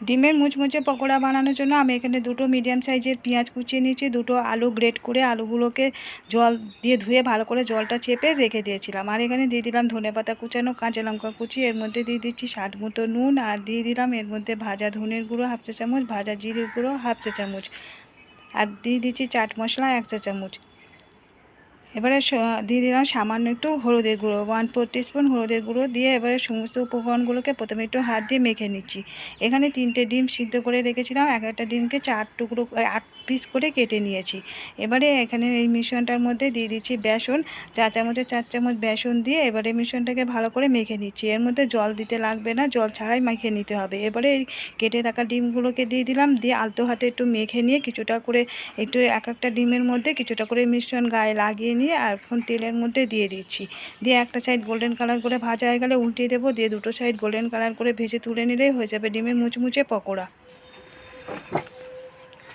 ডিমের মুচমুচে পকোড়া বানানোর জন্য আমি এখানে দুটো মিডিয়াম সাইজের পেঁয়াজ কুচিয়ে নিয়েছি, দুটো আলু গ্রেট করে আলুগুলোকে জল দিয়ে ধুয়ে ভালো করে জলটা চেপে রেখে দিয়েছিলাম। আর এখানে দিয়ে দিলাম ধনেপাতা কুচানো, কাঁচা লঙ্কা কুচি, এর মধ্যে দিয়ে দিচ্ছি স্বাদ মতো নুন, আর দিয়ে দিলাম এর মধ্যে ভাজা ধনের গুঁড়ো 1/2 চা চামচ, ভাজা জিরের গুঁড়ো 1/2 চা চামচ, আর দিয়ে দিচ্ছি চাট মশলা 1 চা চামচ। এবারে দিয়ে দিলাম সামান্য একটু হলুদের গুঁড়ো 1/4 টিস্পুন হলুদের গুঁড়ো দিয়ে এবারে সমস্ত উপকরণগুলোকে প্রথমে একটু হাত দিয়ে মেখে নিচ্ছি। এখানে 3টে ডিম সিদ্ধ করে রেখেছিলাম, একটা ডিমকে 8 পিস করে কেটে নিয়েছি। এবারে এখানে এই মিশ্রণটার মধ্যে দিয়ে দিচ্ছি বেসন, 4 চামচ বেসন দিয়ে এবারে মিশ্রণটাকে ভালো করে মেখে নিচ্ছি। এর মধ্যে জল দিতে লাগবে না, জল ছাড়াই মেখে নিতে হবে। এবারে এই কেটে রাখা ডিমগুলোকে দিয়ে দিলাম, দিয়ে আলতো হাতে একটু মেখে নিয়ে কিছুটা করে একটু একটা ডিমের মধ্যে কিছুটা করে মিশ্রণ গায়ে লাগিয়ে নিয়ে আর এখন তেলের মধ্যে দিয়ে দিচ্ছি। দিয়ে একটা সাইড গোল্ডেন কালার করে ভাজা হয়ে গেলে উল্টিয়ে দেবো, দিয়ে দুটো সাইড গোল্ডেন কালার করে ভেজে তুলে নিলেই হয়ে যাবে ডিমের মুচমুচে পকোড়া।